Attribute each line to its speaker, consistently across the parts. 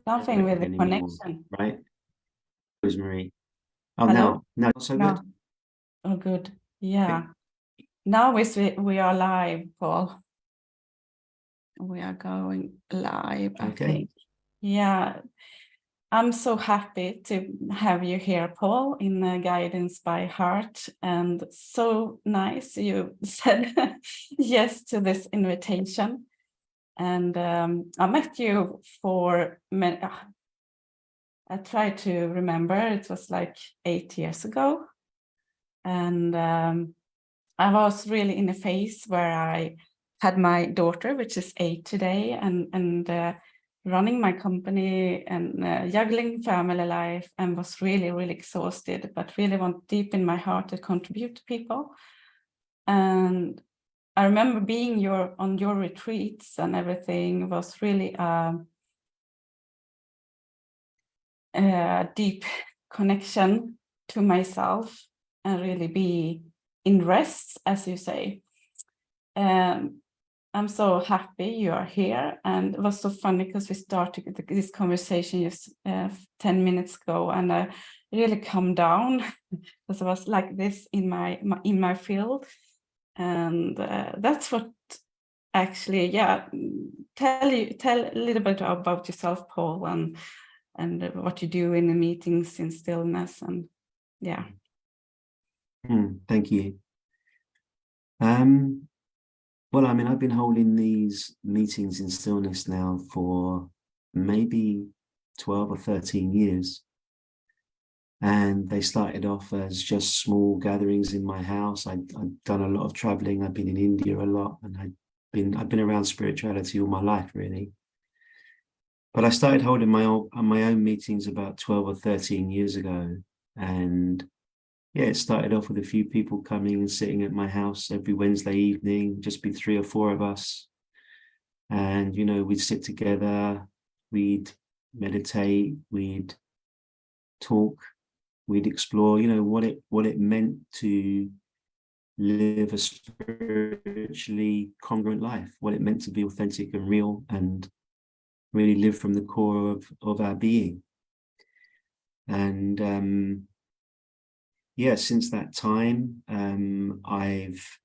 Speaker 1: Something with the
Speaker 2: anymore,
Speaker 1: connection.
Speaker 2: right? Marie. Oh,
Speaker 1: Hello?
Speaker 2: now not so
Speaker 1: No.
Speaker 2: good.
Speaker 1: Oh, good. Yeah. Now we are live, Paul. We are going live, I think. Yeah. I'm so happy to have you here, Paul, in Guidance by Heart. And so nice you said yes to this invitation. And I met you for many, I try to remember, it was like 8 years ago. And I was really in a phase where I had my daughter, which is 8 today, and running my company and juggling family life, and was really, really exhausted, but really want deep in my heart to contribute to people. And I remember being on your retreats and everything was really a deep connection to myself and really be in rest, as you say. I'm so happy you are here, and it was so funny because we started this conversation just 10 minutes ago, and I really calmed down because I was like this in my field, and that's what actually, yeah. Tell a little bit about yourself, Paul, and what you do in the meetings in stillness, and yeah.
Speaker 2: Thank you. Well, I mean, I've been holding these meetings in stillness now for maybe 12 or 13 years. And they started off as just small gatherings in my house. I'd done a lot of traveling. I've been in India a lot, and I've been around spirituality all my life, really. But I started holding my own meetings about 12 or 13 years ago. And yeah, it started off with a few people coming and sitting at my house every Wednesday evening, just be 3 or 4 of us. And, you know, we'd sit together, we'd meditate, we'd talk, we'd explore, you know, what it meant to live a spiritually congruent life, what it meant to be authentic and real and really live from the core of our being. And yeah, since that time, I've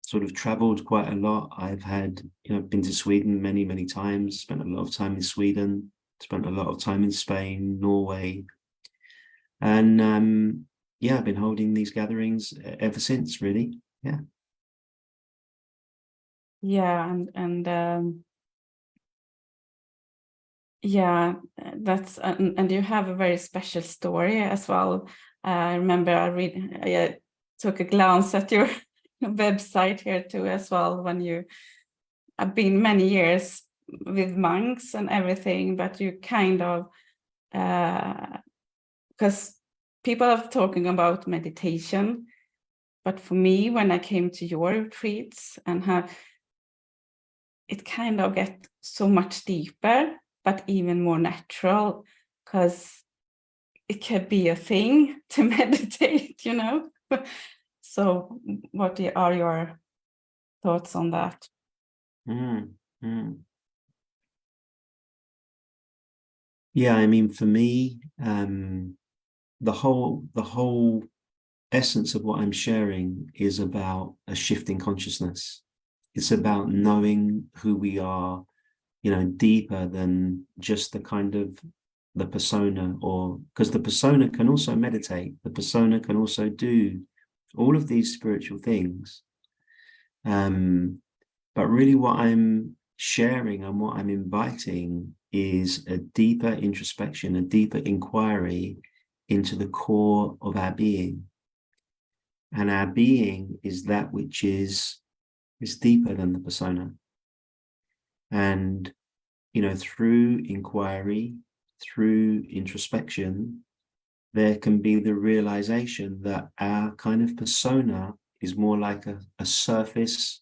Speaker 2: sort of traveled quite a lot. I've had, you know, been to Sweden many, many times, spent a lot of time in Sweden, spent a lot of time in Spain, Norway. And yeah, I've been holding these gatherings ever since, really. Yeah.
Speaker 1: Yeah, and yeah, that's and you have a very special story as well. I remember I took a glance at your website here too as well, when you have been many years with monks and everything, but you kind of because people are talking about meditation, but for me, when I came to your retreats and have it kind of get so much deeper, but even more natural, because it could be a thing to meditate, you know. So what are your thoughts on that?
Speaker 2: Yeah, I mean, for me, the whole essence of what I'm sharing is about a shift in consciousness. It's about knowing who we are, you know, deeper than just the kind of the persona, or because the persona can also meditate, the persona can also do all of these spiritual things. But really what I'm sharing and what I'm inviting is a deeper introspection, a deeper inquiry into the core of our being. And our being is that which is deeper than the persona. And, you know, through inquiry, through introspection, there can be the realization that our kind of persona is more like a surface.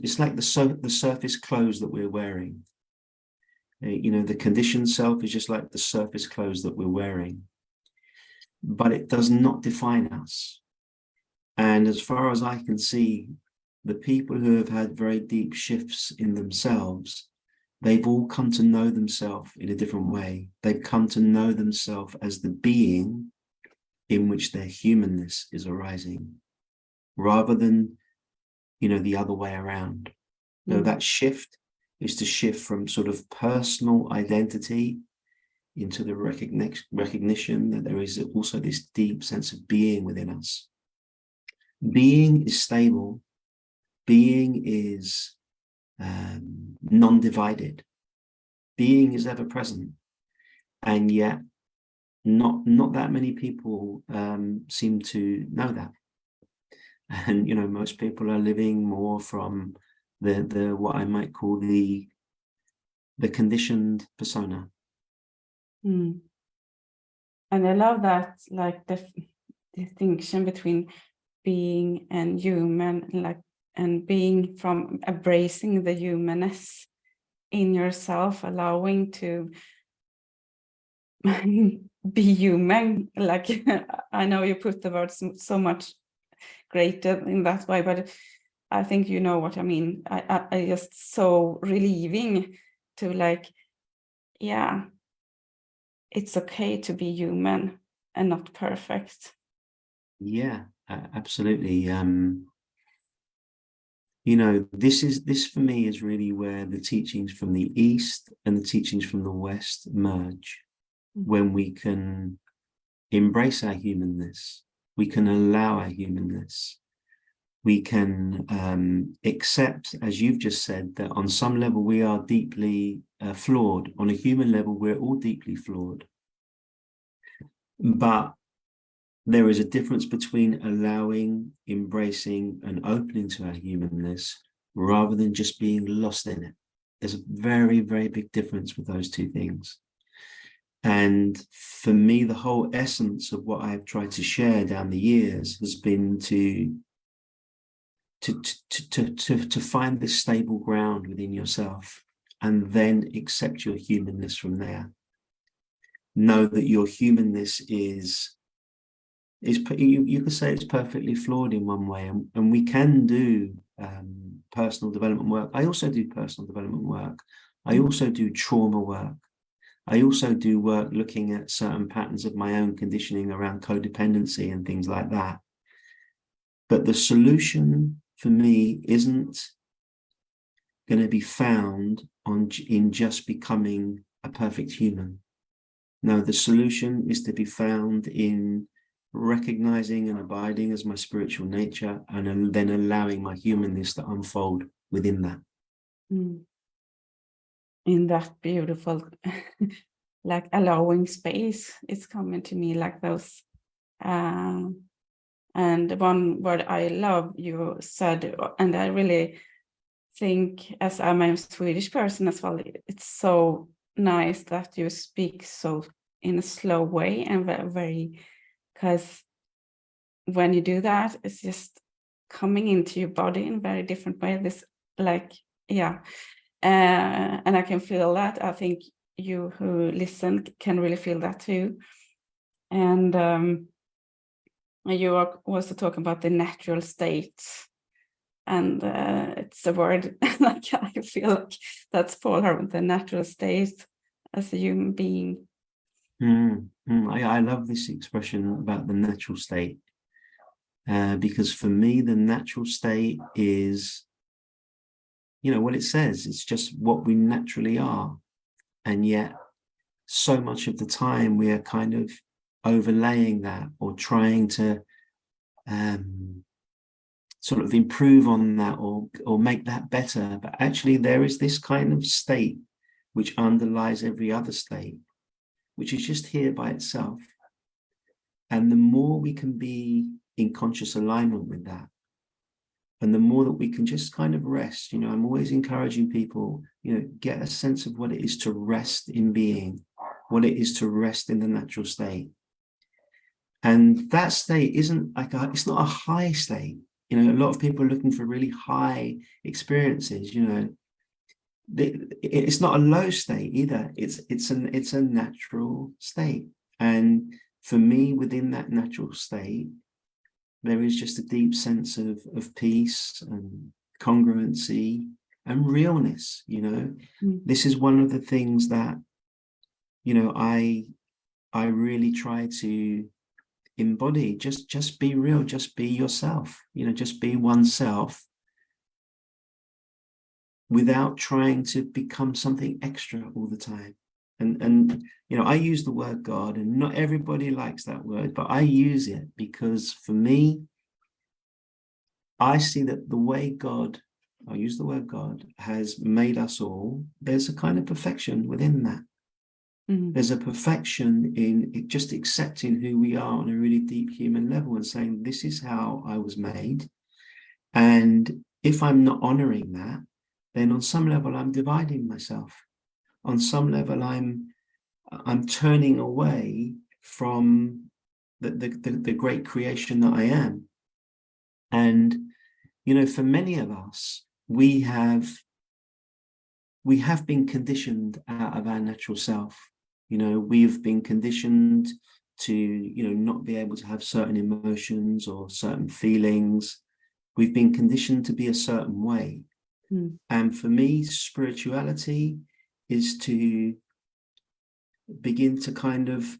Speaker 2: It's like the surface clothes that we're wearing. You know, the conditioned self is just like the surface clothes that we're wearing, but it does not define us. And as far as I can see, the people who have had very deep shifts in themselves, they've all come to know themselves in a different way. They've come to know themselves as the being in which their humanness is arising, rather than, the other way around. So that shift is to shift from sort of personal identity into the recognition that there is also this deep sense of being within us. Being is stable. Being is non-divided. Being is ever present. And yet not that many people seem to know that. And most people are living more from the what I might call the conditioned persona.
Speaker 1: And I love that, like the distinction between being and human, and being from embracing the humanness in yourself, allowing to be human. Like I know you put the words so much greater in that way, but I think you know what I mean. I just so relieving to it's okay to be human and not perfect.
Speaker 2: Yeah, absolutely. This for me is really where the teachings from the East and the teachings from the West merge. When we can embrace our humanness, we can allow our humanness, we can accept, as you've just said, that on some level we are deeply flawed. On a human level, we're all deeply flawed. But there is a difference between allowing, embracing, and opening to our humanness rather than just being lost in it. There's a very, very big difference with those two things. And for me, the whole essence of what I've tried to share down the years has been to find this stable ground within yourself, and then accept your humanness from there. Know that your humanness is you could say it's perfectly flawed in one way, and we can do personal development work. I also do personal development work. I also do trauma work. I also do work looking at certain patterns of my own conditioning around codependency and things like that. But the solution for me isn't going to be found in just becoming a perfect human. No, the solution is to be found in recognizing and abiding as my spiritual nature, and then allowing my humanness to unfold within that.
Speaker 1: In that beautiful like allowing space, it's coming to me like those and one word I love you said, and I really think, as I'm a Swedish person as well, it's so nice that you speak so in a slow way and very, because when you do that, it's just coming into your body in a very different way. And I can feel that. I think you who listen can really feel that too. And you are also talking about the natural state, and it's a word like I feel like that's Paul, the natural state as a human being.
Speaker 2: I love this expression about the natural state, because for me the natural state is, what it says. It's just what we naturally are, and yet so much of the time we are kind of overlaying that or trying to sort of improve on that or make that better. But actually there is this kind of state which underlies every other state, which is just here by itself. And the more we can be in conscious alignment with that, and the more that we can just kind of rest, I'm always encouraging people, get a sense of what it is to rest in being, what it is to rest in the natural state. And that state isn't it's not a high state. A lot of people are looking for really high experiences, it's not a low state either. It's a natural state. And for me, within that natural state, there is just a deep sense of peace and congruency and realness. This is one of the things that I really try to embody. Just be real, just be yourself, just be oneself, without trying to become something extra all the time. And I use the word God, and not everybody likes that word, but I use it because for me, I see that the way God, I'll use the word God, has made us all, there's a kind of perfection within that. There's a perfection in it, just accepting who we are on a really deep human level and saying, this is how I was made. And if I'm not honoring that, then on some level, I'm dividing myself. On some level, I'm turning away from the great creation that I am. And, for many of us, we have been conditioned out of our natural self. We've been conditioned to, not be able to have certain emotions or certain feelings. We've been conditioned to be a certain way. And for me, spirituality is to begin to kind of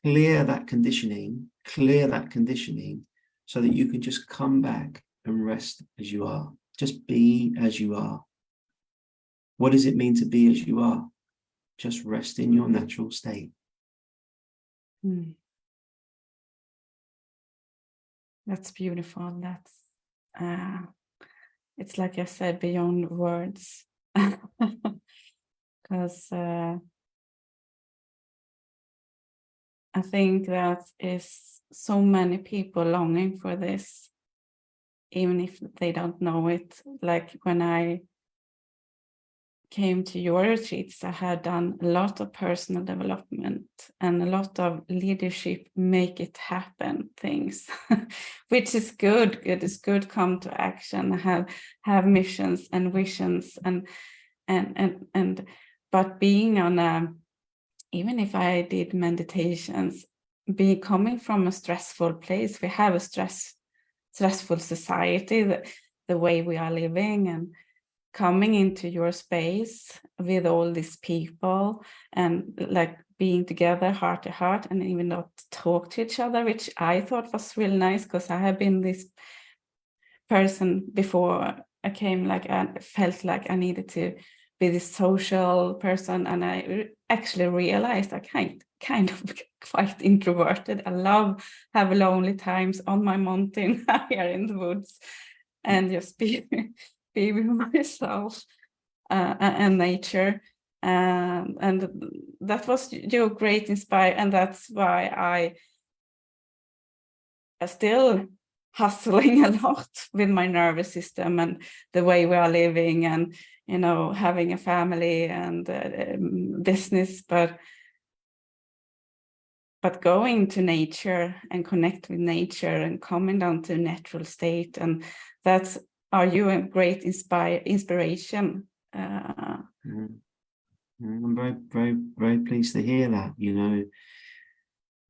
Speaker 2: clear that conditioning, so that you can just come back and rest as you are. Just be as you are. What does it mean to be as you are? Just rest in your natural state.
Speaker 1: That's beautiful. That's it's like I said, beyond words. Because I think that is so many people longing for this, even if they don't know it. Like when I came to your retreats, I had done a lot of personal development and a lot of leadership, make it happen things, which is good. It is good. Come to action, have missions and visions, and but being on a, even if I did meditations, coming from a stressful place, we have a stressful society, the way we are living, and coming into your space with all these people and like being together heart to heart, and even not talk to each other, which I thought was really nice, because I have been this person before I came, like I felt like I needed to be this social person, and I actually realized I kind of quite introverted. I have lonely times on my mountain here in the woods and just be with myself and nature, and that was your great inspire, and that's why I still hustling a lot with my nervous system and the way we are living, and having a family and business, but going to nature and connect with nature and coming down to natural state, and are you a great inspiration.
Speaker 2: I'm very, very, very pleased to hear that.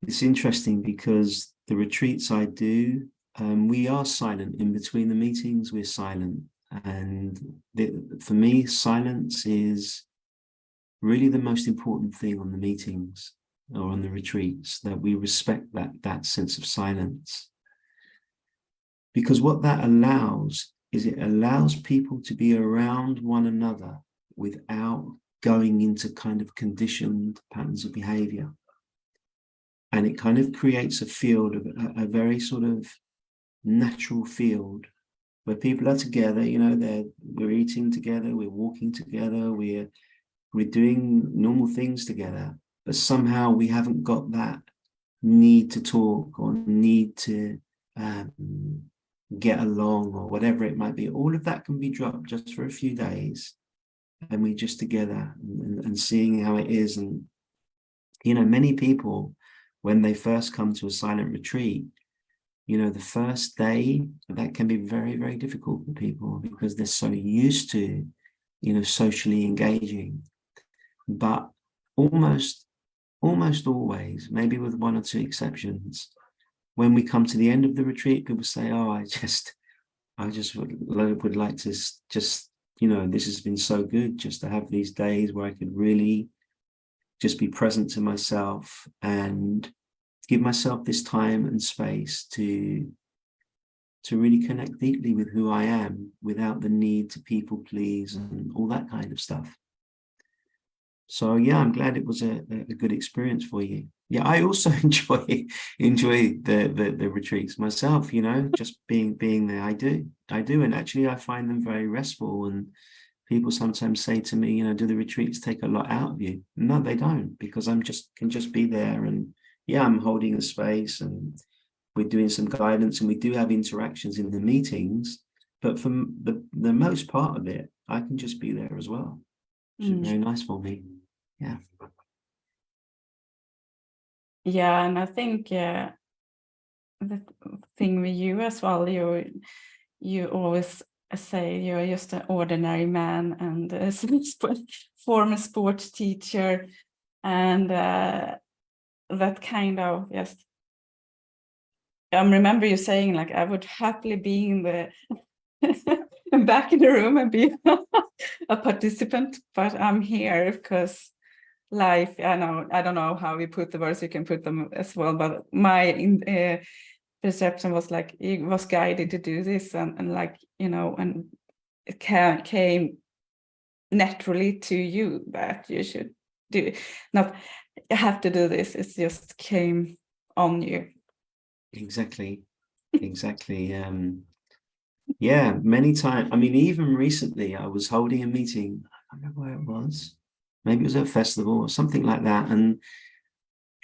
Speaker 2: It's interesting because the retreats I do, we are silent in between the meetings. We're silent, and for me, silence is really the most important thing on the meetings or on the retreats, that we respect that sense of silence, because what that allows is it allows people to be around one another without going into kind of conditioned patterns of behavior. And it kind of creates a field of a very sort of natural field where people are together, we're eating together, we're walking together, we're doing normal things together, but somehow we haven't got that need to talk or need to get along or whatever it might be. All of that can be dropped just for a few days, and we're just together and seeing how it is. And many people, when they first come to a silent retreat, the first day, that can be very, very difficult for people because they're so used to socially engaging. But almost always, maybe with one or two exceptions, when we come to the end of the retreat, people say, oh, I just would like to just, you know, this has been so good just to have these days where I could really just be present to myself and give myself this time and space to really connect deeply with who I am without the need to people please and all that kind of stuff. So yeah, I'm glad it was a good experience for you. Yeah, I also enjoy the retreats myself, you know, just being there. I do. And actually I find them very restful, and people sometimes say to me, you know, do the retreats take a lot out of you? No, they don't, because can just be there, and yeah, I'm holding a space and we're doing some guidance and we do have interactions in the meetings, but for the most part of it, I can just be there as well, which is very nice for me. Yeah.
Speaker 1: Yeah, and I think the thing with you as well, you always say you're just an ordinary man and a former sports teacher, and that kind of, yes. I remember you saying, like, I would happily be in the back in the room and be a participant, but I'm here because life, I don't know how we put the words, you can put them as well, but my perception was like, it was guided to do this, and like, you know, and it came naturally to you that you should do, not have to do this, it just came on you.
Speaker 2: Exactly. Yeah, many times. I mean, even recently I was holding a meeting, I don't remember where it was, maybe it was at a festival or something like that, and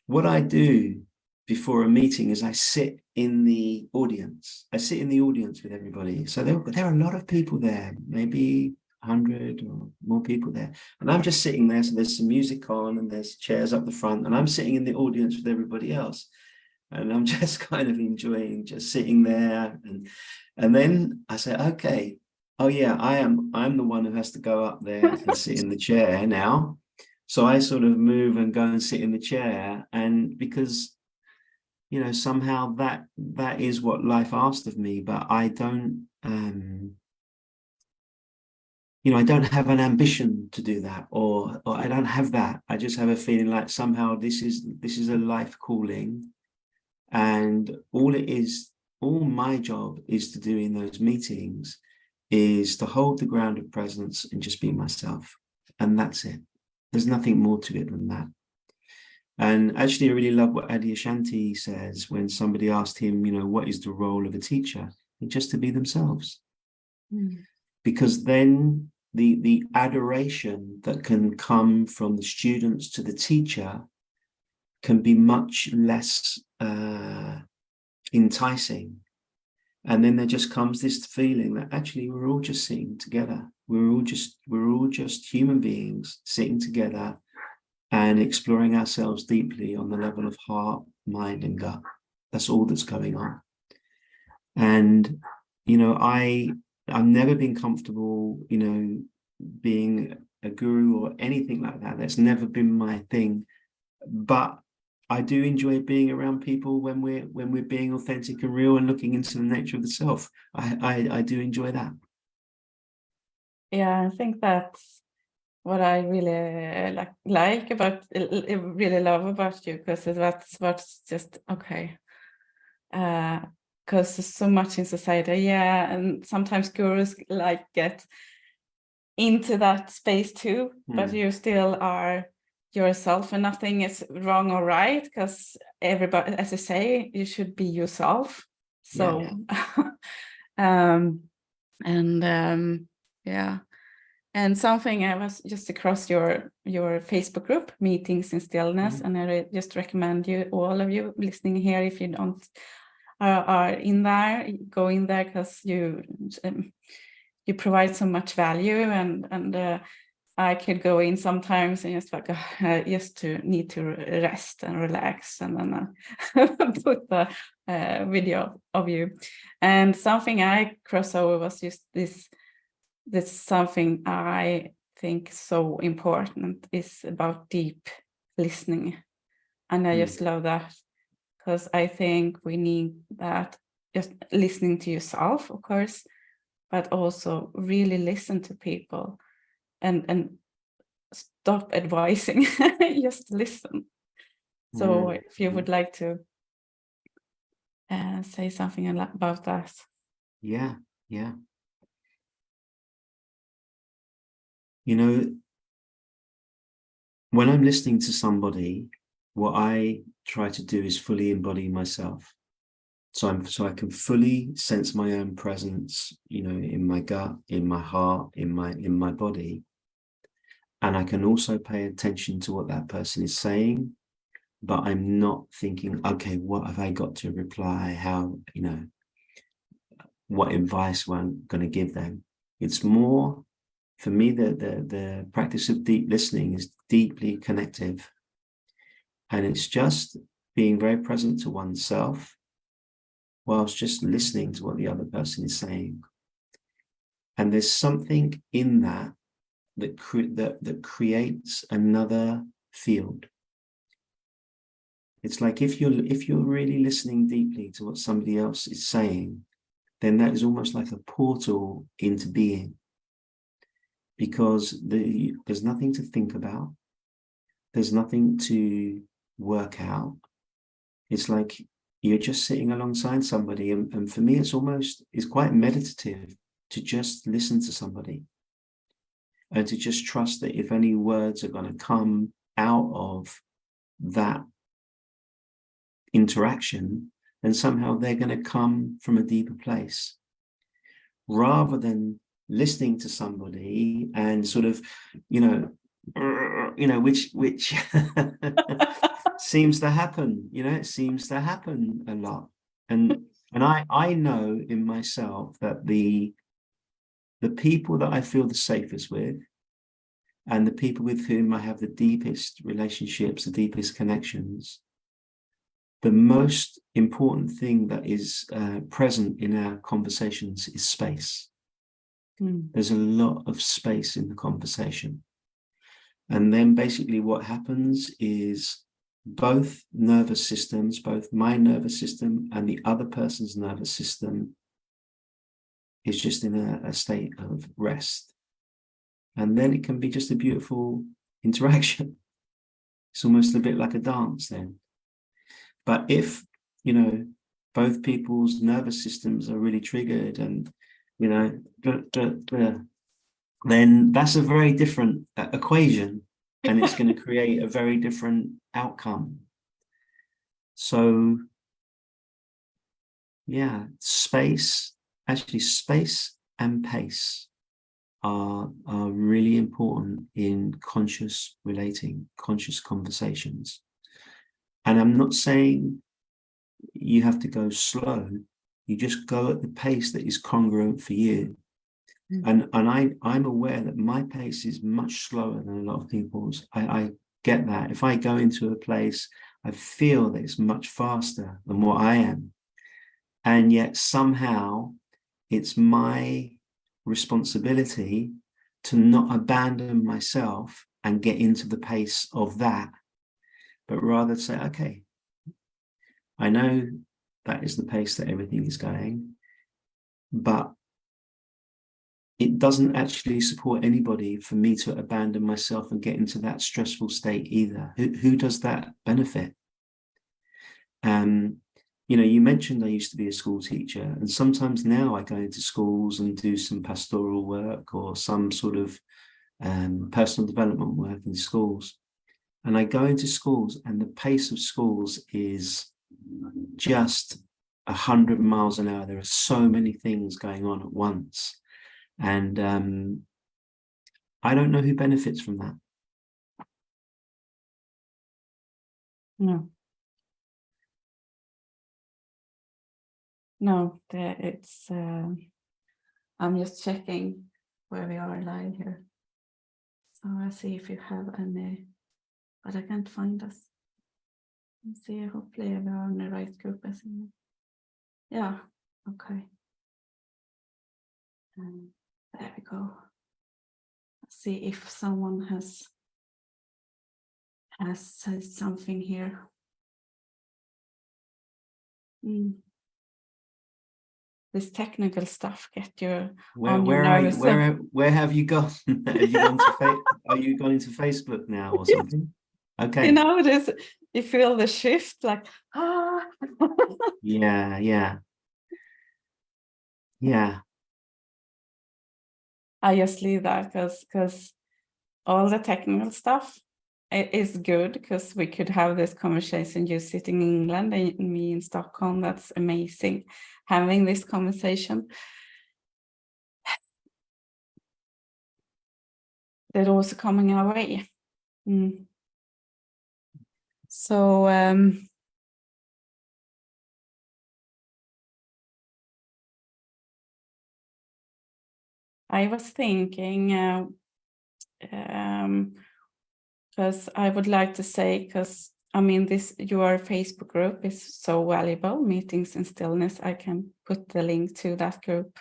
Speaker 2: what I do before a meeting is I sit in the audience. I sit in the audience with everybody. So there are a lot of people there, maybe 100 or more people there. And I'm just sitting there. So there's some music on and there's chairs up the front, and I'm sitting in the audience with everybody else. And I'm just kind of enjoying just sitting there. And then I say, okay, oh yeah, I'm the one who has to go up there and sit in the chair now. So I sort of move and go and sit in the chair, and because, you know, somehow that is what life asked of me, but I don't, you know, I don't have an ambition to do that, or I don't have that. I just have a feeling like somehow this is a life calling, and all my job is to do in those meetings is to hold the ground of presence and just be myself, and that's it. There's nothing more to it than that. And actually, I really love what Adyashanti says when somebody asked him, you know, what is the role of a teacher? And just to be themselves. Because then the adoration that can come from the students to the teacher can be much less enticing. And then there just comes this feeling that actually we're all just sitting together. We're all just human beings sitting together and exploring ourselves deeply on the level of heart, mind, and gut. That's all that's going on. And, you know, I've never been comfortable, you know, being a guru or anything like that. That's never been my thing. But I do enjoy being around people when we're being authentic and real and looking into the nature of the self. I do enjoy that.
Speaker 1: Yeah, I think that's what I really like about, really love about you, because that's what's just okay. Because there's so much in society, yeah, and sometimes gurus like get into that space too, but you still are yourself, and nothing is wrong or right, because everybody, as I say, you should be yourself. So yeah. And something, I was just across your Facebook group, Meetings in Stillness, and I just recommend you, all of you listening here, if you don't are in there, go in there, because you provide so much value, and I could go in sometimes and just like, I just need to rest and relax, and then put the video of you. And something I cross over was just this something I think so important is about deep listening, and I just love that, because I think we need that, just listening to yourself, of course, but also really listen to people and stop advising, just listen. So if you would like to say something about that.
Speaker 2: Yeah. You know, when I'm listening to somebody, what I try to do is fully embody myself. So I can fully sense my own presence, you know, in my gut, in my heart, in my body. And I can also pay attention to what that person is saying, but I'm not thinking, okay, what have I got to reply? How, you know, what advice I'm going to give them? It's more, for me, the practice of deep listening is deeply connective. And it's just being very present to oneself whilst just listening to what the other person is saying. And there's something in that that creates another field. It's like if you're really listening deeply to what somebody else is saying, then that is almost like a portal into being, because there's nothing to think about, there's nothing to work out. It's like you're just sitting alongside somebody, and for me, it's quite meditative to just listen to somebody and to just trust that if any words are going to come out of that interaction, then somehow they're going to come from a deeper place, rather than listening to somebody and sort of, which seems to happen. It seems to happen a lot, and I know in myself that the people that I feel the safest with, and the people with whom I have the deepest relationships, the deepest connections, the most important thing that is present in our conversations is space. There's a lot of space in the conversation. And then basically what happens is both nervous systems, both my nervous system and the other person's nervous system, is just in a state of rest. And then it can be just a beautiful interaction. It's almost a bit like a dance then. But if, both people's nervous systems are really triggered and, then that's a very different equation, and it's going to create a very different outcome. So, yeah, space and pace are really important in conscious conversations. And I'm not saying you have to go slow. You just go at the pace that is congruent for you. And I'm aware that my pace is much slower than a lot of people's. I get that. If I go into a place, I feel that it's much faster than what I am. And yet somehow it's my responsibility to not abandon myself and get into the pace of that, but rather say, okay, I know that is the pace that everything is going, but it doesn't actually support anybody for me to abandon myself and get into that stressful state either. Who does that benefit? You mentioned I used to be a school teacher, and sometimes now I go into schools and do some pastoral work or some sort of personal development work in schools. And I go into schools and the pace of schools is just 100 miles an hour. There are so many things going on at once. And I don't know who benefits from that.
Speaker 1: No, it's I'm just checking where we are live here. So I'll see if you have any, but I can't find us. Let's see, hopefully we are in the right group. Yeah, okay. There we go. Let's see if someone has said something here. This technical stuff get you
Speaker 2: Where
Speaker 1: on your
Speaker 2: where are you,
Speaker 1: nerves.
Speaker 2: where have you gone? Have you gone to are you gone into Facebook now or something? Okay.
Speaker 1: You know, this, you feel the shift, like, ah.
Speaker 2: Yeah.
Speaker 1: I just leave that because all the technical stuff is good, because we could have this conversation, you sitting in England and me in Stockholm. That's amazing, having this conversation. They're also coming our way. So I was thinking, because I would like to say, because I mean, your Facebook group is so valuable, Meetings in Stillness. I can put the link to that group.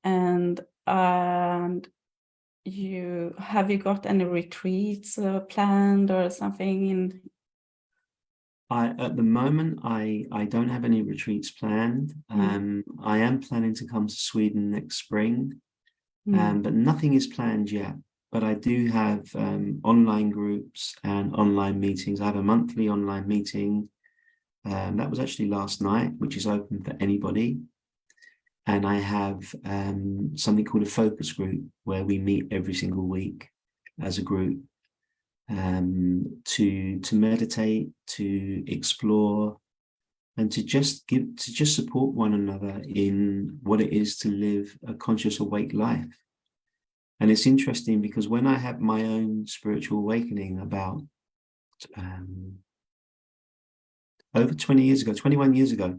Speaker 1: And have you got any retreats planned or something?
Speaker 2: At the moment, I don't have any retreats planned. I am planning to come to Sweden next spring, but nothing is planned yet. But I do have online groups and online meetings. I have a monthly online meeting. That was actually last night, which is open for anybody. And I have something called a focus group, where we meet every single week as a group to meditate, to explore, and to just support one another in what it is to live a conscious, awake life. And it's interesting because when I had my own spiritual awakening about over 20 years ago, 21 years ago,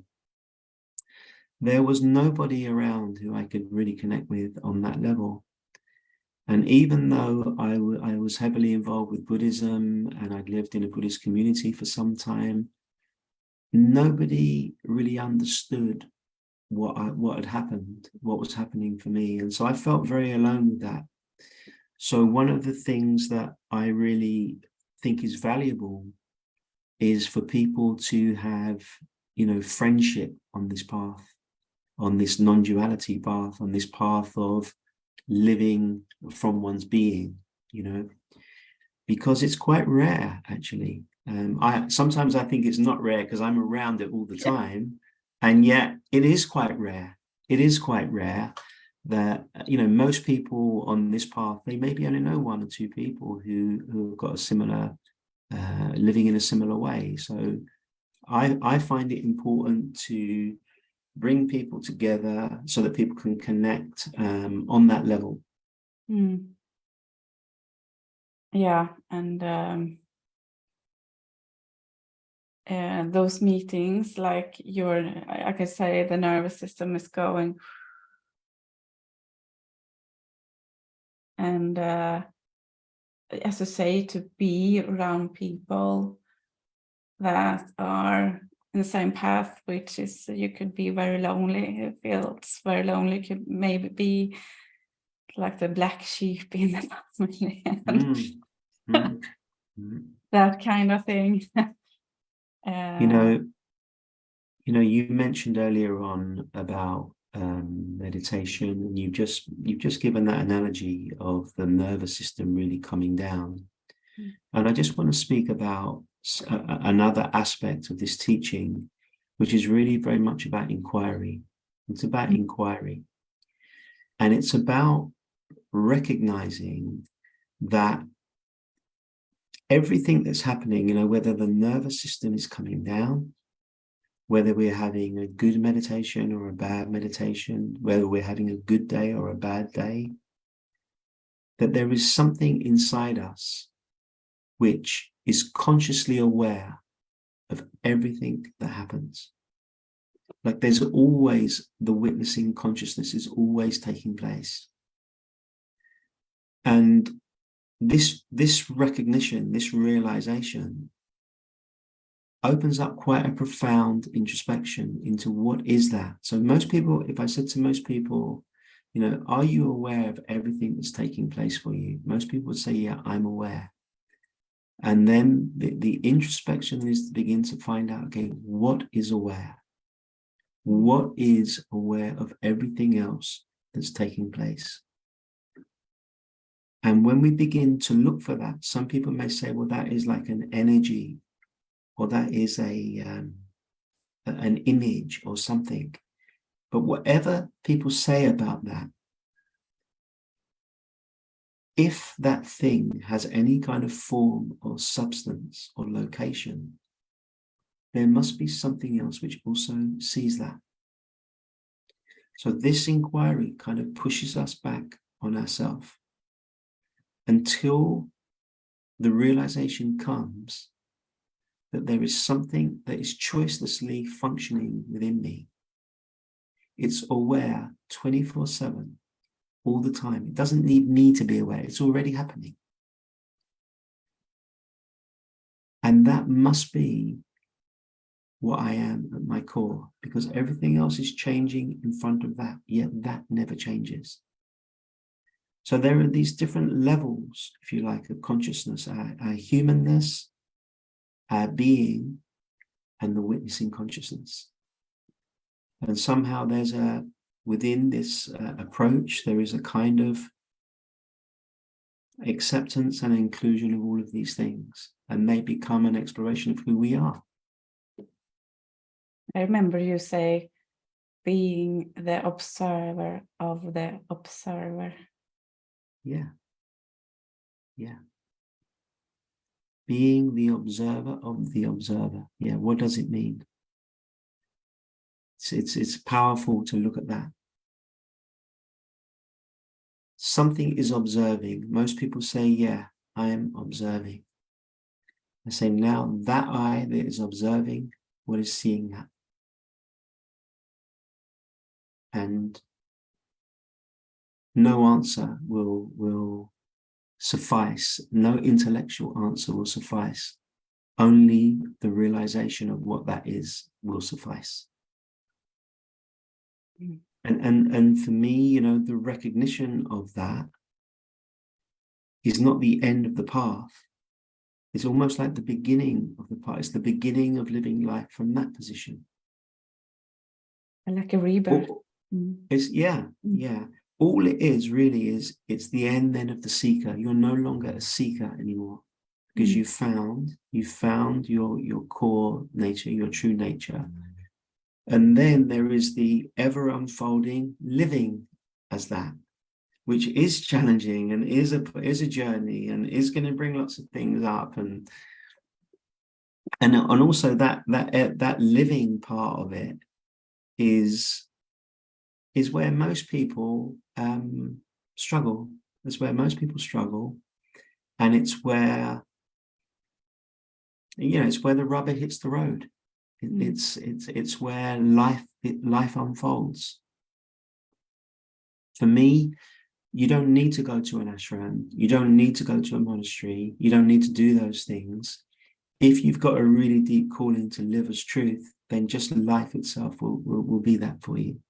Speaker 2: there was nobody around who I could really connect with on that level. And even though I was heavily involved with Buddhism and I'd lived in a Buddhist community for some time, nobody really understood what had happened, what was happening for me. And so I felt very alone with that. So one of the things that I really think is valuable is for people to have, friendship on this path, on this non-duality path, on this path of living from one's being, because it's quite rare, actually. Sometimes I think it's not rare because I'm around it all the time, and yet it is quite rare. It is quite rare that most people on this path, they maybe only know one or two people who have got a similar living in a similar way. So I find it important to bring people together so that people can connect on that level.
Speaker 1: Yeah, and those meetings, like I could say the nervous system is going, and as I say, to be around people that are in the same path, which is, you could be very lonely. It feels very lonely. Could maybe be like the black sheep in the family, and that kind of thing.
Speaker 2: You mentioned earlier on about meditation, and you've just given that analogy of the nervous system really coming down. And I just want to speak about another aspect of this teaching, which is really very much about inquiry. It's about inquiry. And it's about recognizing that everything that's happening, whether the nervous system is coming down, whether we're having a good meditation or a bad meditation, whether we're having a good day or a bad day, that there is something inside us which is consciously aware of everything that happens. Like there's always, the witnessing consciousness is always taking place. And this recognition, this realization opens up quite a profound introspection into what is that. So most people, if I said to most people, are you aware of everything that's taking place for you? Most people would say, yeah, I'm aware. And then the introspection is to begin to find out, okay, what is aware? What is aware of everything else that's taking place? And when we begin to look for that, some people may say, well, that is like an energy, or that is an image or something. But whatever people say about that, if that thing has any kind of form or substance or location, there must be something else which also sees that. So this inquiry kind of pushes us back on ourselves until the realization comes that there is something that is choicelessly functioning within me. It's aware 24/7, all the time. It doesn't need me to be aware. It's already happening. And that must be what I am at my core, because everything else is changing in front of that, yet that never changes. So there are these different levels, if you like, of consciousness, our humanness, our being, and the witnessing consciousness. And somehow there's within this approach, there is a kind of acceptance and inclusion of all of these things, and they become an exploration of who we are.
Speaker 1: I remember you say, being the observer of the observer.
Speaker 2: Yeah. Yeah. Being the observer of the observer. Yeah, what does it mean? It's powerful to look at that. Something is observing. Most people say, yeah, I am observing. I say, now that eye that is observing, what is seeing that? And no answer will suffice. No intellectual answer will suffice. Only the realization of what that is will suffice.
Speaker 1: Mm.
Speaker 2: And for me, you know, the recognition of that is not the end of the path. It's almost like the beginning of the path. It's the beginning of living life from that position.
Speaker 1: Like a rebirth.
Speaker 2: It's yeah. All it is really is, it's the end then of the seeker. You're no longer a seeker anymore, because you found your core nature, your true nature. And then there is the ever unfolding living as that, which is challenging and is a journey and is going to bring lots of things up, and also that living part of it is where most people struggle. That's where most people struggle, and it's where, you know, it's where the rubber hits the road. It's where life unfolds. For me, you don't need to go to an ashram. You don't need to go to a monastery. You don't need to do those things. If you've got a really deep calling to live as truth, then just life itself will be that for you.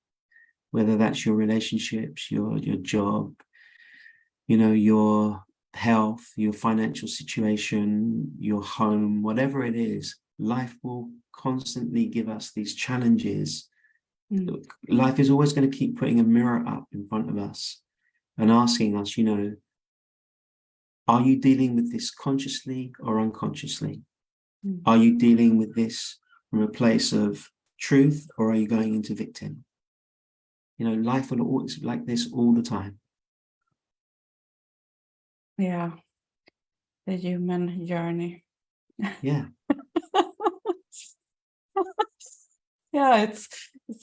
Speaker 2: Whether that's your relationships, your job, you know, your health, your financial situation, your home, whatever it is, life will constantly give us these challenges. Life is always going to keep putting a mirror up in front of us and asking us, you know, are you dealing with this consciously or unconsciously? Are you dealing with this from a place of truth, or are you going into victim? You know, life will always be like this all the time.
Speaker 1: Yeah, the human journey.
Speaker 2: Yeah.
Speaker 1: Yeah, it's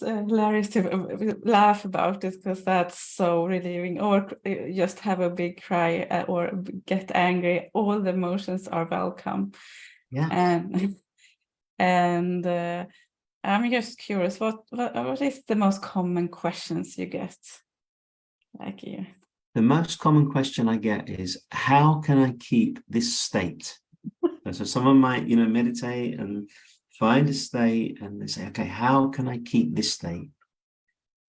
Speaker 1: hilarious to laugh about it, because that's so relieving. Or just have a big cry or get angry. All the emotions are welcome.
Speaker 2: Yeah.
Speaker 1: And I'm just curious, what is the most common questions you get? Like you.
Speaker 2: The most common question I get is, how can I keep this state? So someone might, you know, meditate and find a state, and they say, okay, how can I keep this state?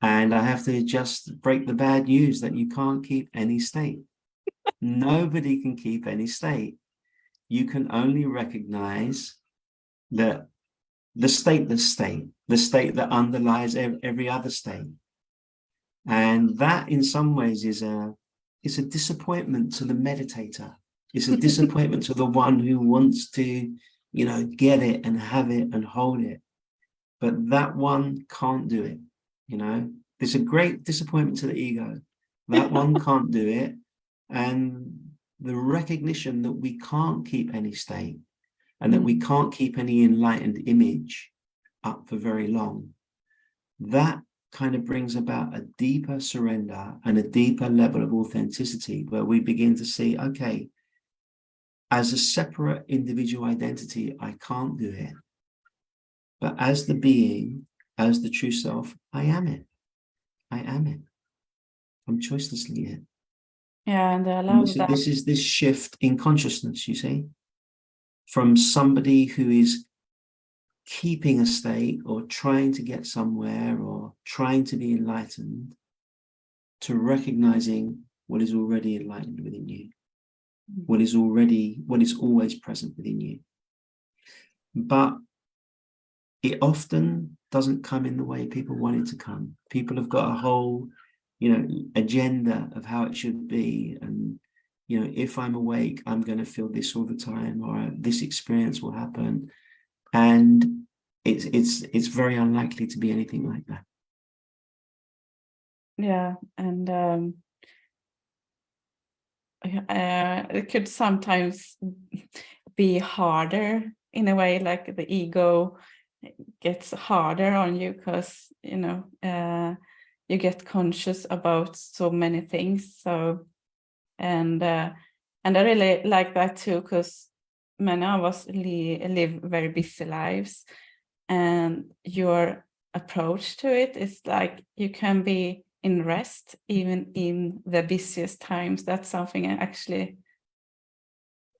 Speaker 2: And I have to just break the bad news that you can't keep any state. Nobody can keep any state. You can only recognize that the stateless state, the state that underlies every other state. And that in some ways it's a disappointment to the meditator. It's a disappointment to the one who wants to, get it and have it and hold it. But that one can't do it, There's a great disappointment to the ego. That one can't do it. And the recognition that we can't keep any state and that we can't keep any enlightened image up for very long, that kind of brings about a deeper surrender and a deeper level of authenticity where we begin to see, okay, as a separate individual identity, I can't do it. But as the being, as the true self, I am it. I am it. I'm choicelessly it.
Speaker 1: Yeah, and I love that.
Speaker 2: This is this shift in consciousness, you see, from somebody who is keeping a state or trying to get somewhere or trying to be enlightened to recognizing what is already enlightened within you, what is always present within you. But it often doesn't come in the way people want it to come. People have got a whole, agenda of how it should be. And, if I'm awake, I'm going to feel this all the time, or this experience will happen. And it's very unlikely to be anything like that.
Speaker 1: Yeah, and it could sometimes be harder in a way, like the ego gets harder on you because you get conscious about so many things. So and I really like that too, because many of us live very busy lives, and your approach to it is like you can be in rest even in the busiest times. That's something I actually,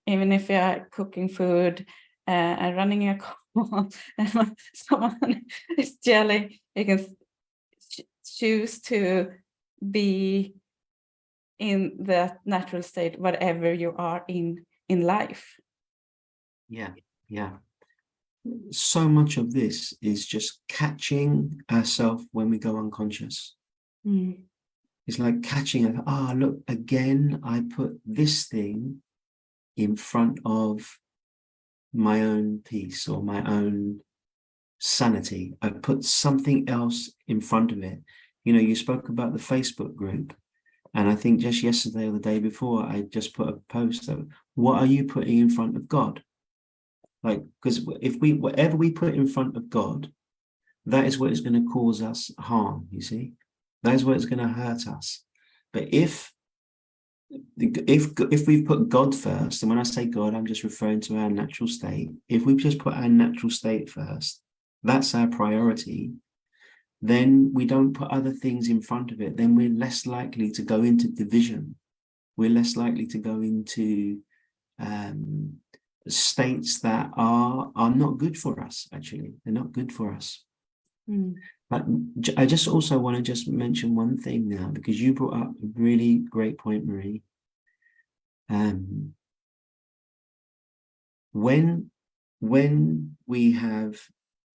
Speaker 1: even if you're cooking food and running a call and someone is yelling, you can choose to be in that natural state, whatever you are in life.
Speaker 2: Yeah. So much of this is just catching ourselves when we go unconscious. It's like catching, look, again, I put this thing in front of my own peace or my own sanity. I put something else in front of it. You spoke about the Facebook group, and I think just yesterday or the day before, I just put a post of, what are you putting in front of God? Like, because whatever we put in front of God, that is what is going to cause us harm, you see? That is what is going to hurt us. But if we put God first, and when I say God, I'm just referring to our natural state. If we just put our natural state first, that's our priority, then we don't put other things in front of it. Then we're less likely to go into division. We're less likely to go into states that are not good for us, actually. They're not good for us. But I just also want to just mention one thing now, because you brought up a really great point, Marie. When we have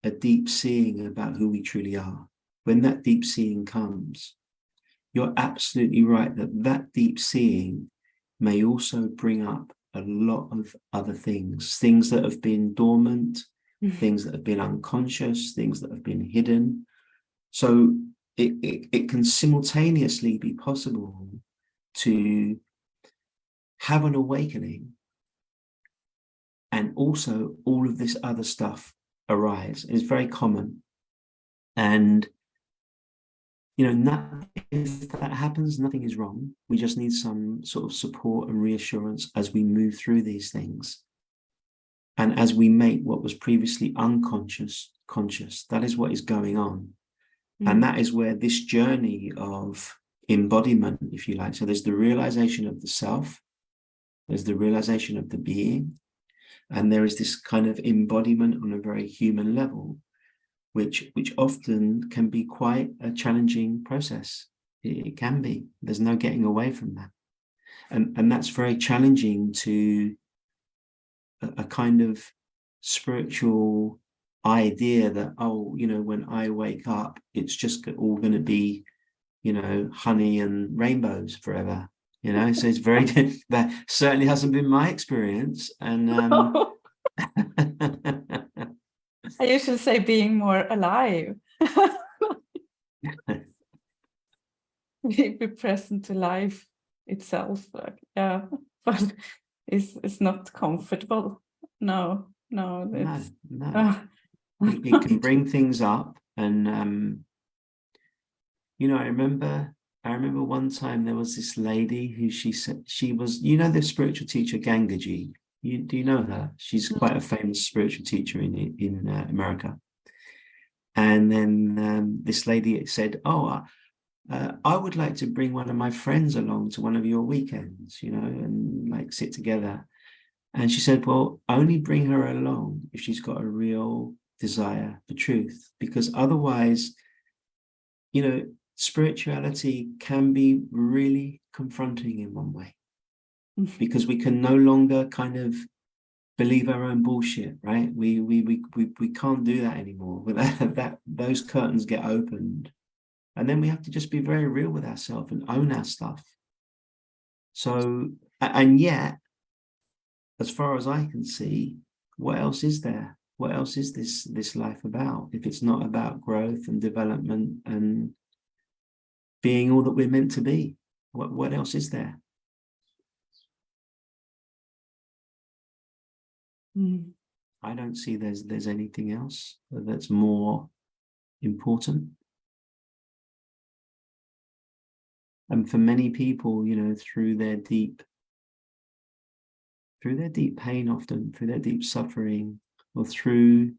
Speaker 2: a deep seeing about who we truly are, when that deep seeing comes, you're absolutely right that deep seeing may also bring up a lot of other things that have been dormant, things that have been unconscious, things that have been hidden. So it can simultaneously be possible to have an awakening and also all of this other stuff arise. It's very common. And if that happens, nothing is wrong. We just need some sort of support and reassurance as we move through these things. And as we make what was previously unconscious conscious, that is what is going on. And that is where this journey of embodiment, if you like, so there's the realization of the self, there's the realization of the being, and there is this kind of embodiment on a very human level, which often can be quite a challenging process. It can be. There's no getting away from that. And that's very challenging to a kind of spiritual idea that, oh, you know, when I wake up, it's just all going to be, you know, honey and rainbows forever, you know. So it's very that certainly hasn't been my experience. And
Speaker 1: I usually say being more alive. Be present to life itself, like, yeah, but it's not comfortable. No, it's
Speaker 2: no. It can bring things up. And you know, I remember one time there was this lady who she said she was, you know, the spiritual teacher Gangaji. Do you know her? She's quite a famous spiritual teacher in America. And then this lady said, "Oh, I would like to bring one of my friends along to one of your weekends, you know, and like sit together." And she said, "Well, only bring her along if she's got a real desire for truth, because otherwise, you know, spirituality can be really confronting in one way, because we can no longer kind of believe our own bullshit, right? We can't do that anymore. But that those curtains get opened, and then we have to just be very real with ourselves and own our stuff. So, and yet, as far as I can see, what else is there? What else is this life about if it's not about growth and development and being all that we're meant to be? What else is there? I don't see there's anything else that's more important. And for many people, you know, through their deep pain, often through their deep suffering, or through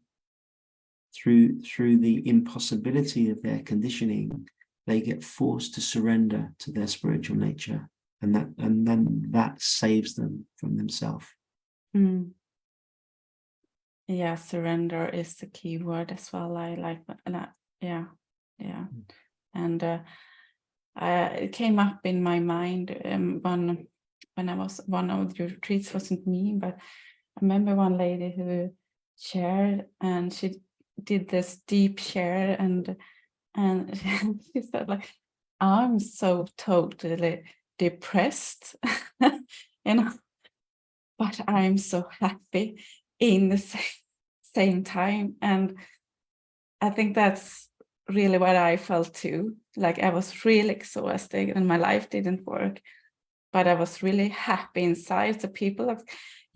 Speaker 2: the impossibility of their conditioning, they get forced to surrender to their spiritual nature, and then that saves them from themselves.
Speaker 1: Yeah, surrender is the key word as well. I like that. Yeah. And it came up in my mind when I was, one of the retreats wasn't me, but I remember one lady who shared, and she did this deep share, and she said, like, I'm so totally depressed, you know, but I'm so happy in the same time. And I think that's really what I felt too. Like, I was really exhausted and my life didn't work, but I was really happy inside. So people like,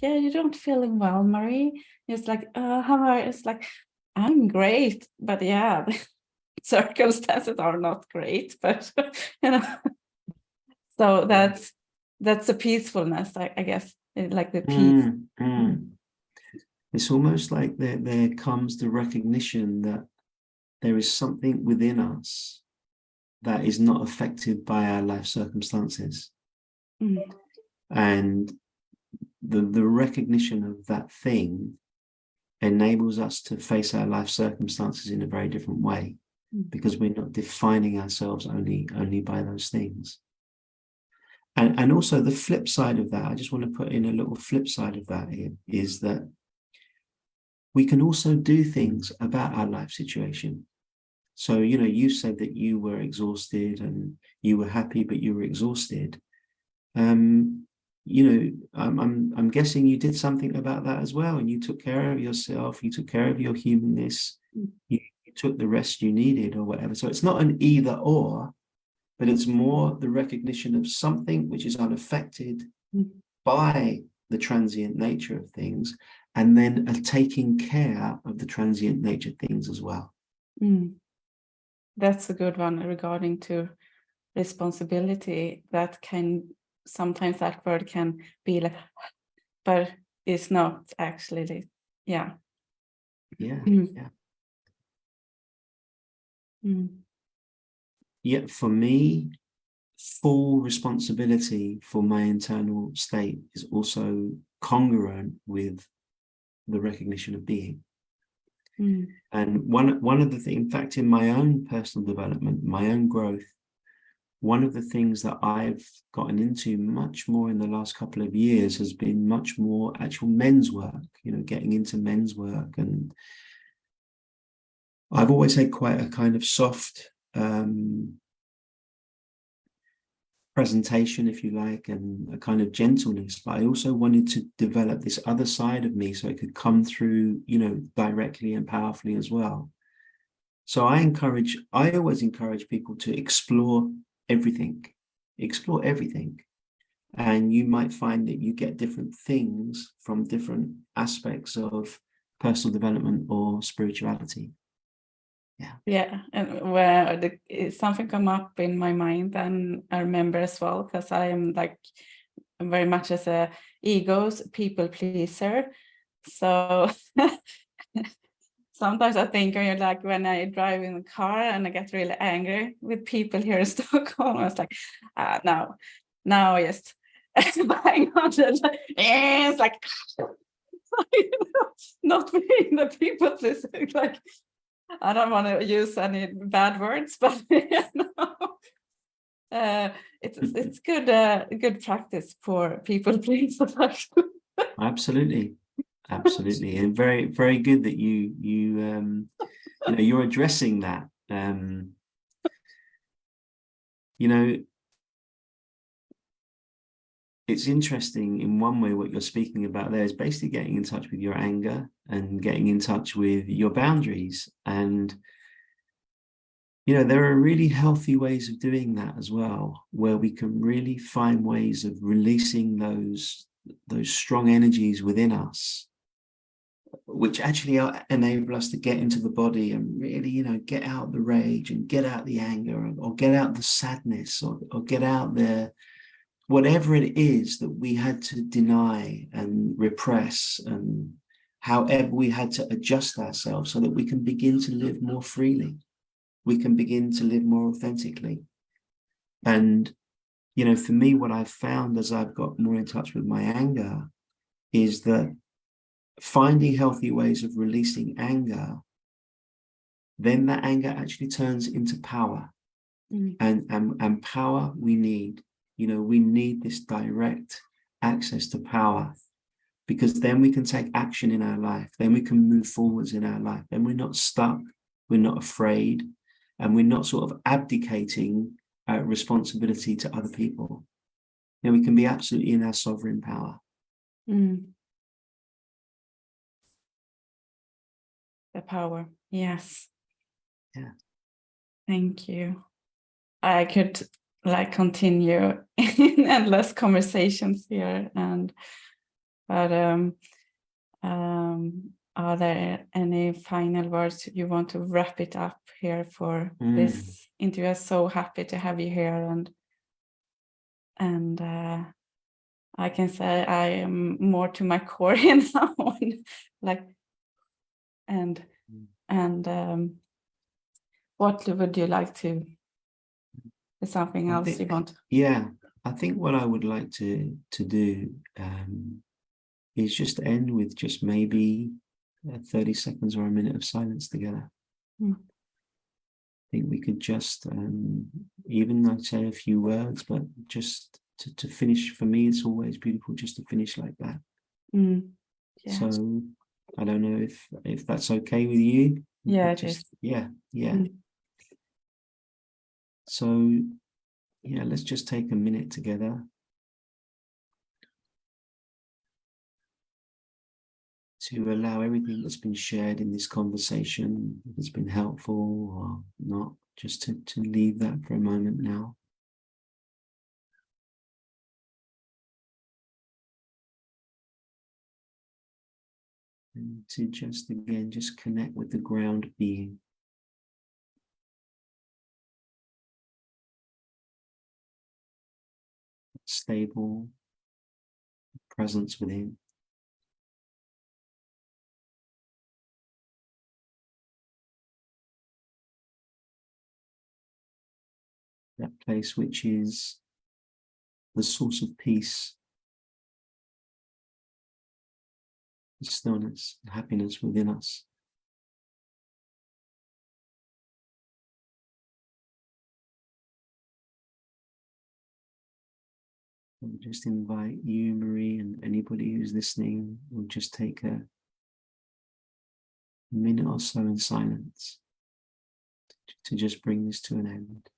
Speaker 1: yeah, you don't feeling well, Marie? It's like, how are you? It's like, I'm great, but yeah, the circumstances are not great, but you know. So that's a peacefulness, I guess, like the peace.
Speaker 2: It's almost like there comes the recognition that there is something within us that is not affected by our life circumstances. And the recognition of that thing enables us to face our life circumstances in a very different way, because we're not defining ourselves only by those things. And also the flip side of that, I just want to put in a little flip side of that here, is that we can also do things about our life situation. So, you know, you said that you were exhausted and you were happy, but you were exhausted. You know, I'm guessing you did something about that as well, and you took care of yourself, you took care of your humanness, you took the rest you needed or whatever. So it's not an either or, but it's more the recognition of something which is unaffected by the transient nature of things, and then taking care of the transient nature of things as well.
Speaker 1: That's a good one regarding to responsibility. That can sometimes, that word can be like, but it's not actually. Yeah.
Speaker 2: Yet for me, full responsibility for my internal state is also congruent with the recognition of being. And one of the things, in fact, in my own personal development, my own growth, one of the things that I've gotten into much more in the last couple of years has been much more actual men's work, you know, getting into men's work and I've always had quite a kind of soft presentation, if you like, and a kind of gentleness, but I also wanted to develop this other side of me so it could come through, you know, directly and powerfully as well. So I always encourage people to explore everything, and you might find that you get different things from different aspects of personal development or spirituality.
Speaker 1: Yeah, and where something come up in my mind, and I remember as well, because I am like very much as a people pleaser. So sometimes I think, like when I drive in the car and I get really angry with people here in Stockholm, I was like, now just hang on, it's like not being the people pleaser, like. I don't want to use any bad words, but it's good practice for people pleasers.
Speaker 2: Absolutely, and very good that you're addressing that. It's interesting in one way. What you're speaking about there is basically getting in touch with your anger and getting in touch with your boundaries. And, there are really healthy ways of doing that as well, where we can really find ways of releasing those strong energies within us, which actually enable us to get into the body and really, get out the rage and get out the anger, or get out the sadness, or get out the whatever it is that we had to deny and repress, and however we had to adjust ourselves so that we can begin to live more freely. We can begin to live more authentically. And, for me, what I've found as I've got more in touch with my anger is that finding healthy ways of releasing anger, then that anger actually turns into power. And power we need. We need this direct access to power, because then we can take action in our life. Then we can move forwards in our life. Then we're not stuck. We're not afraid. And we're not sort of abdicating responsibility to other people. We can be absolutely in our sovereign power.
Speaker 1: The power. Yes.
Speaker 2: Yeah.
Speaker 1: Thank you. I could continue in endless conversations here, but are there any final words you want to wrap it up here for this interview? I'm so happy to have you here, and I can say I am more to my core now, what would you like to? Is something else you want?
Speaker 2: Yeah, I think what I would like to do is just end with just maybe 30 seconds or a minute of silence together. I think we could just, even though say a few words, but just to finish. For me, it's always beautiful just to finish like that. Yeah. So I don't know if that's okay with you.
Speaker 1: Yeah, it is.
Speaker 2: Yeah. So yeah, let's just take a minute together to allow everything that's been shared in this conversation, if it's been helpful or not, just to leave that for a moment now. And to just, again, just connect with the ground being. Stable presence within. That place which is the source of peace, the stillness, and happiness within us. I'll just invite you, Marie, and anybody who's listening, will just take a minute or so in silence. to just bring this to an end.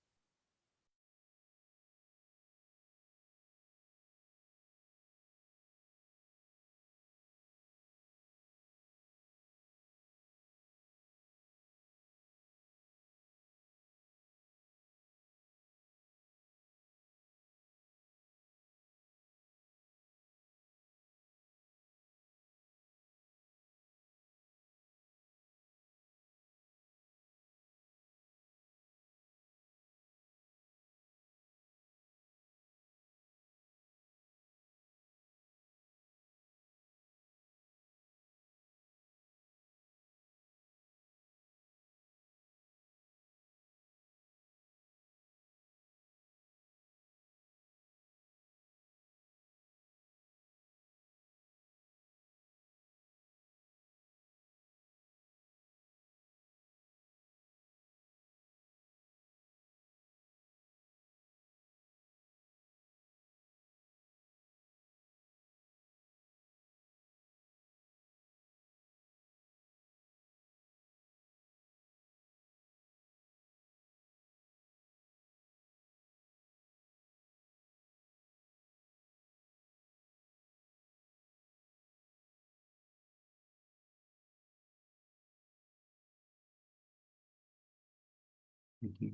Speaker 2: Thank you.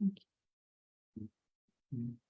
Speaker 1: Thank you.
Speaker 2: Mm.